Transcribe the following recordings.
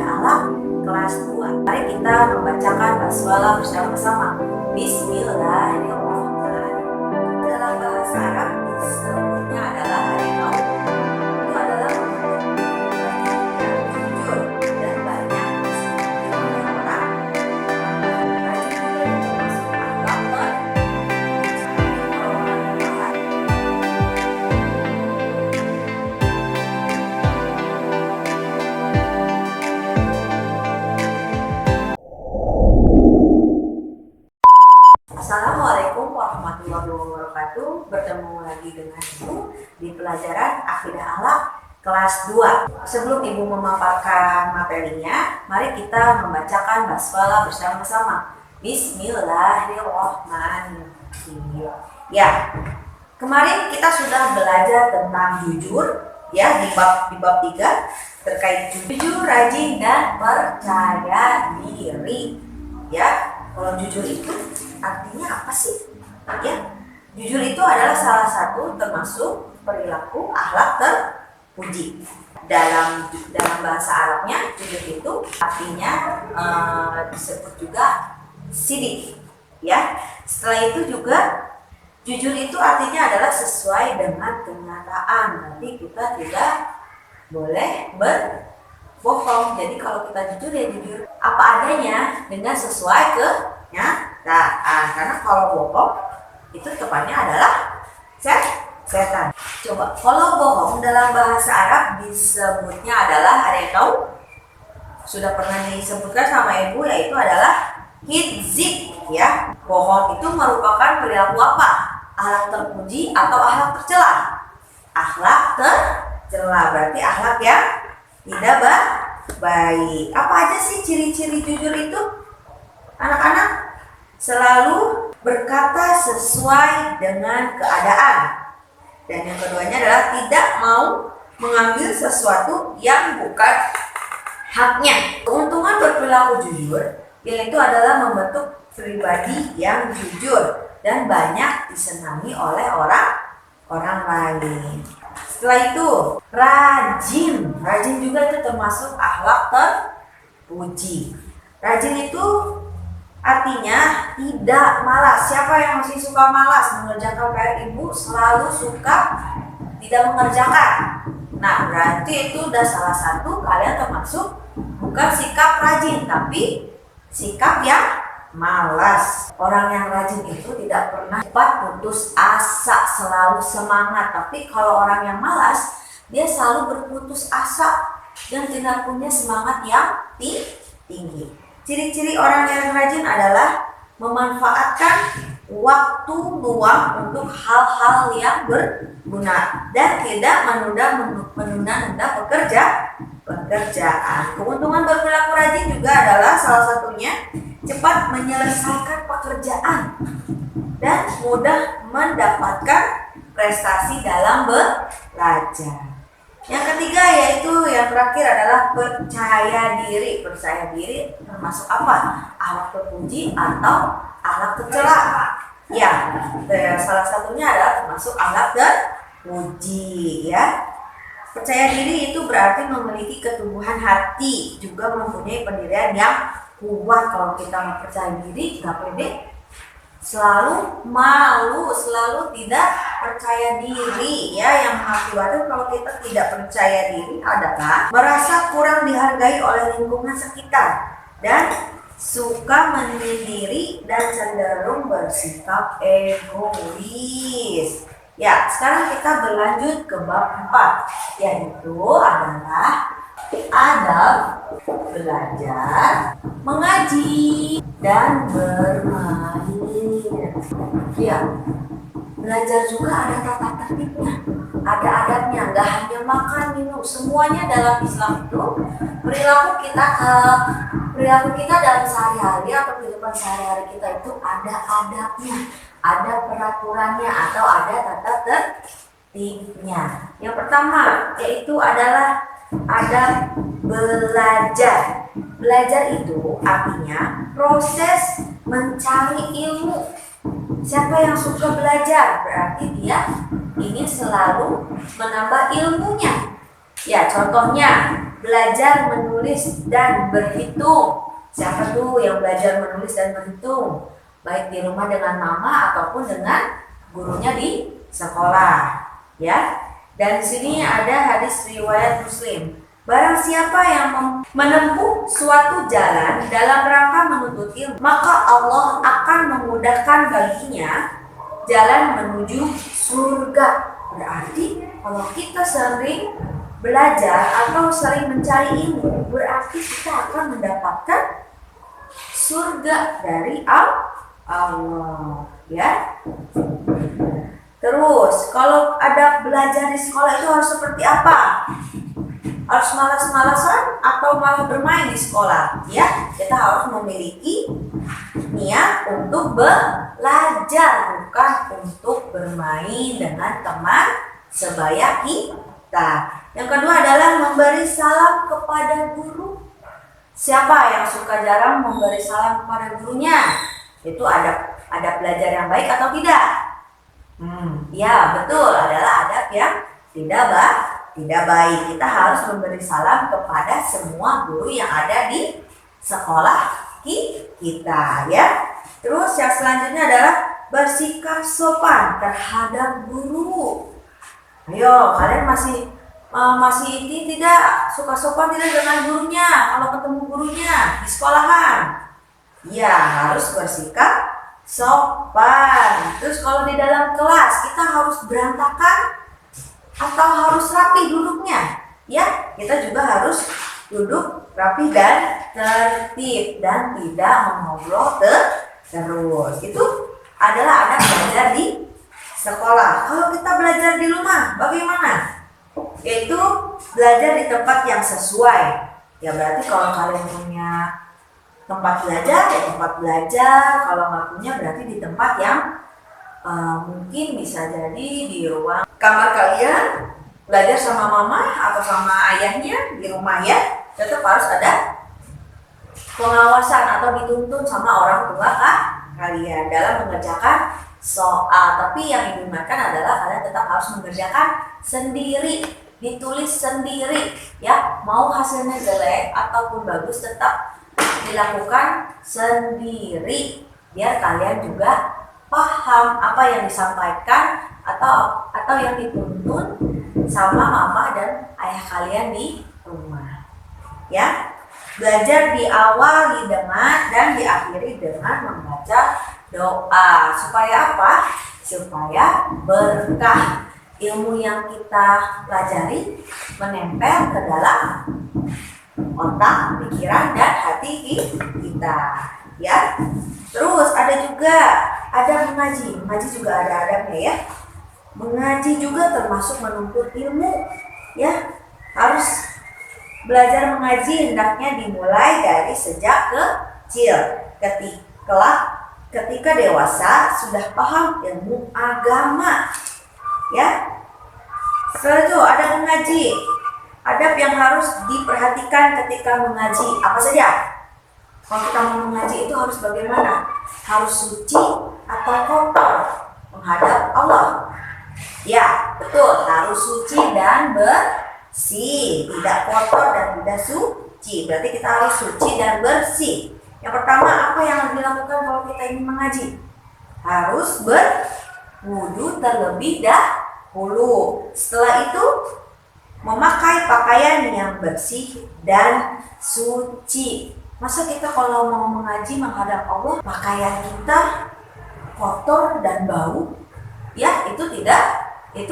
Akhlak kelas 2. Mari kita membacakan basmalah bersama-sama. Bismillahirrahmanirrahim. Dalam bahasa Arab disebutnya adalah harimau. Itu adalah yang jujur dan banyak disebutnya oleh orang. Rajin juga termasuk akhlak Assalamualaikum warahmatullahi wabarakatuh. Bertemu lagi dengan Ibu di pelajaran Akidah Akhlak kelas 2. Sebelum Ibu memaparkan materinya, mari kita membacakan basmalah bersama-sama. Bismillahirrahmanirrahim. Ya, kemarin kita sudah belajar tentang jujur ya di bab 3 terkait jujur, rajin dan percaya diri. Ya, kalau jujur itu artinya apa sih? Ya, jujur itu adalah salah satu termasuk perilaku akhlak terpuji. Dalam bahasa Arabnya jujur itu artinya disebut juga sidik. Ya, setelah itu juga jujur itu artinya adalah sesuai dengan kenyataan. Nanti kita tidak boleh berbohong. Jadi kalau kita jujur ya jujur apa adanya dengan sesuai kenyataan. Karena kalau bohong itu tepatnya adalah setan. Coba kalau bohong dalam bahasa Arab disebutnya adalah ada yang tahu? Sudah pernah disebutkan sama Ibu, yaitu adalah kidzib ya. Bohong itu merupakan perilaku apa? Akhlak terpuji atau akhlak tercela? Akhlak tercela berarti akhlak yang tidak baik. Apa aja sih ciri-ciri jujur itu? Anak-anak, selalu berkata sesuai dengan keadaan. Dan yang keduanya adalah tidak mau mengambil sesuatu yang bukan haknya. Keuntungan berperilaku jujur yaitu adalah membentuk pribadi yang jujur dan banyak disenangi oleh orang lain. Setelah itu, rajin. Rajin juga itu termasuk akhlak terpuji. Rajin itu artinya tidak malas. Siapa yang masih suka malas mengerjakan PR Ibu? Selalu suka tidak mengerjakan. Nah, berarti itu udah salah satu kalian termasuk bukan sikap rajin, tapi sikap yang malas. Orang yang rajin itu tidak pernah cepat putus asa, selalu semangat. Tapi kalau orang yang malas, dia selalu berputus asa dan tidak punya semangat yang tinggi. Ciri-ciri orang yang rajin adalah memanfaatkan waktu luang untuk hal-hal yang berguna dan tidak menunda pekerjaan. Keuntungan berperilaku rajin juga adalah salah satunya cepat menyelesaikan pekerjaan dan mudah mendapatkan prestasi dalam belajar. Yang ketiga yaitu yang terakhir adalah percaya diri. Percaya diri termasuk apa? Akhlak terpuji atau akhlak tercela? Ya, salah satunya adalah termasuk akhlak terpuji ya. Percaya diri itu berarti memiliki ketumbuhan hati, juga mempunyai pendirian yang kuat. Kalau kita nggak percaya diri, nggak pede, selalu malu, selalu tidak percaya diri ya. Yang mengakibatkan kalau kita tidak percaya diri adalah merasa kurang dihargai oleh lingkungan sekitar dan suka menyendiri dan cenderung bersikap egois. Ya, sekarang kita berlanjut ke bab 4, yaitu adalah adab belajar, mengaji, dan bermain. Ya, belajar juga ada tata tertibnya, ada adabnya, nggak hanya makan minum. Semuanya dalam Islam itu perilaku kita dalam sehari-hari atau kehidupan sehari-hari kita itu ada adabnya, ada peraturannya atau ada tata tertibnya. Yang pertama yaitu adalah adab belajar. Belajar itu artinya proses mencari ilmu. Siapa yang suka belajar berarti dia ingin selalu menambah ilmunya. Ya, contohnya belajar menulis dan berhitung. Siapa tuh yang belajar menulis dan berhitung? Baik di rumah dengan mama ataupun dengan gurunya di sekolah, ya. Dan di sini ada hadis riwayat Muslim. Barang siapa yang menempuh suatu jalan dalam rangka menuntut ilmu, maka Allah akan memudahkan baginya jalan menuju surga. Berarti kalau kita sering belajar atau sering mencari ilmu, berarti kita akan mendapatkan surga dari Allah, ya. Terus kalau ada belajar di sekolah itu harus seperti apa? Harus malas-malasan atau malah bermain di sekolah, ya? Kita harus memiliki niat untuk belajar, bukan untuk bermain dengan teman sebaya kita. Yang kedua adalah memberi salam kepada guru. Siapa yang suka jarang memberi salam kepada gurunya? Itu ada belajar yang baik atau tidak? Ya betul, adalah adab yang tidak baik. Kita harus memberi salam kepada semua guru yang ada di sekolah kita, ya. Terus yang selanjutnya adalah bersikap sopan terhadap guru. Ayo, kalian masih ini tidak suka sopan tidak dengan gurunya kalau ketemu gurunya di sekolahan? Ya, harus bersikap sopan. Terus kalau di dalam kelas kita harus berantakan atau harus rapi duduknya? Ya, kita juga harus duduk rapi dan tertib dan tidak mengobrol terus. Itu adalah adab belajar di sekolah. Kalau kita belajar di rumah, bagaimana? Yaitu belajar di tempat yang sesuai. Ya berarti kalau kalian punya tempat belajar, ya tempat belajar. Kalau nggak punya berarti di tempat yang mungkin bisa jadi di ruang kamar kalian, belajar sama mama atau sama ayahnya di rumah, ya. Tetap harus ada pengawasan atau dituntun sama orang tua kalian dalam mengerjakan soal. Tapi yang diingatkan adalah kalian tetap harus mengerjakan sendiri, ditulis sendiri, ya. Mau hasilnya jelek ataupun bagus tetap dilakukan sendiri biar kalian juga paham apa yang disampaikan atau yang dituntun sama mama dan ayah kalian di rumah, ya. Belajar diawali dengan dan diakhiri dengan membaca doa. Supaya apa? Supaya berkah ilmu yang kita pelajari menempel ke dalam otak, pikiran, dan hati kita, ya. Terus ada juga mengaji. Mengaji juga ada adabnya, ya. Mengaji juga termasuk menuntut ilmu, ya. Harus belajar mengaji hendaknya dimulai dari sejak kecil. Ketika dewasa sudah paham ilmu agama, ya. Setelah itu ada mengaji. Adab yang harus diperhatikan ketika mengaji apa saja? Kalau kita mau mengaji itu harus bagaimana? Harus suci atau kotor menghadap Allah? Ya, betul, harus suci dan bersih, tidak kotor dan tidak suci. Berarti kita harus suci dan bersih. Yang pertama, apa yang harus dilakukan kalau kita ingin mengaji? Harus berwudu terlebih dahulu. Setelah itu memakai pakaian yang bersih dan suci. Masa kita kalau mau mengaji menghadap Allah, pakaian kita kotor dan bau? Ya, itu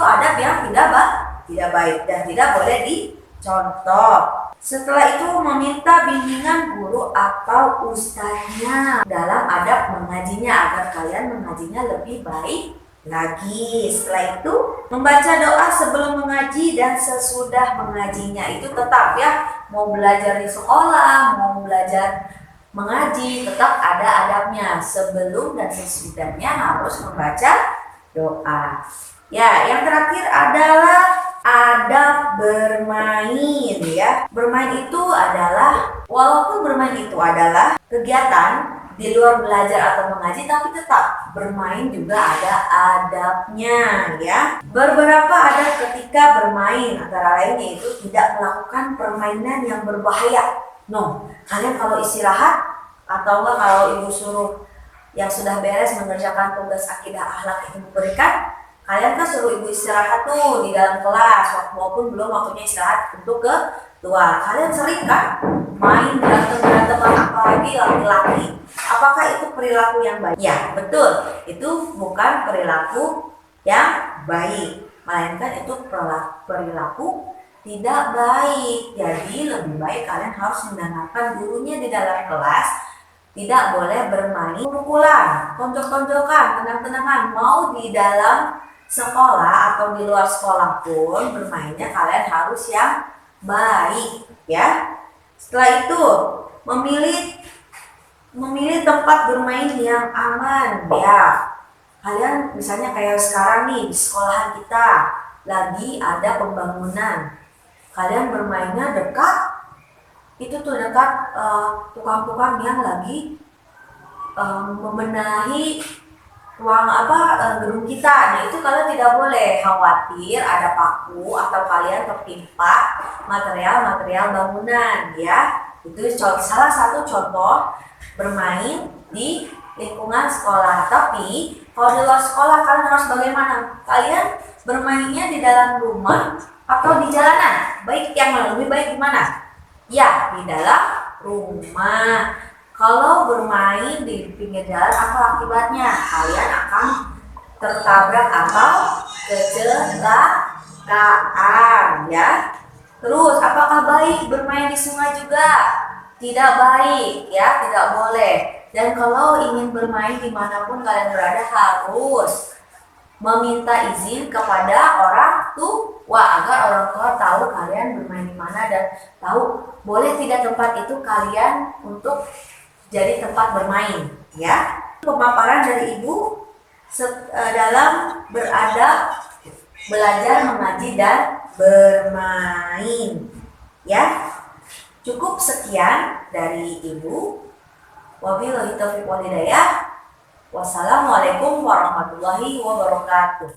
adab yang tidak baik dan tidak boleh dicontoh. Setelah itu meminta bimbingan guru atau ustadznya dalam adab mengajinya agar kalian mengajinya lebih baik lagi. Setelah itu membaca doa sebelum mengaji dan sesudah mengajinya. Itu tetap, ya, mau belajar di sekolah, mau belajar mengaji, tetap ada adabnya. Sebelum dan sesudahnya harus membaca doa. Ya, yang terakhir adalah adab bermain, ya. Bermain itu adalah, walaupun bermain itu adalah kegiatan di luar belajar atau mengaji, tapi tetap bermain juga ada adabnya ya. Beberapa adab ketika bermain antara lain yaitu tidak melakukan permainan yang berbahaya. No, kalian kalau istirahat atau enggak kalau ibu suruh yang sudah beres mengerjakan tugas akidah akhlak yang ibu berikan, kalian kan suruh ibu istirahat tuh di dalam kelas maupun belum waktunya istirahat untuk keluar. Kalian sering kan main berantem apalagi laki-laki. Apakah itu perilaku yang baik? Ya, betul. Itu bukan perilaku yang baik, melainkan itu perilaku tidak baik. Jadi lebih baik kalian harus mendengarkan gurunya di dalam kelas. Tidak boleh bermain pukulan, tonjok-tonjokan, tenang-tenangan. Mau di dalam sekolah atau di luar sekolah pun bermainnya kalian harus yang baik ya. Setelah itu memilih tempat bermain yang aman ya. Kalian misalnya kayak sekarang nih di sekolahan kita lagi ada pembangunan. Kalian bermainnya dekat itu tuh dekat tukang-tukang yang lagi membenahi ruang gedung kita. Nah itu kalian tidak boleh khawatir ada paku atau kalian tertimpa material bangunan ya. Itu salah satu contoh bermain di lingkungan sekolah. Tapi kalau di luar sekolah kalian harus bagaimana? Kalian bermainnya di dalam rumah atau di jalanan? Baik yang mana? Lebih baik di mana? Ya, di dalam rumah. Kalau bermain di pinggir jalan, apa akibatnya? Kalian akan tertabrak atau kecelakaan, ya. Terus, apakah baik bermain di sungai juga? Tidak baik, ya, tidak boleh. Dan kalau ingin bermain dimanapun kalian berada harus meminta izin kepada orang tua agar orang tua tahu kalian bermain di mana dan tahu boleh tidak tempat itu kalian untuk jadi tempat bermain ya. Pemaparan dari ibu dalam beradab, belajar, mengaji dan bermain ya. Cukup sekian dari ibu. Wabillahi taufiq wal hidayah. Wassalamualaikum warahmatullahi wabarakatuh.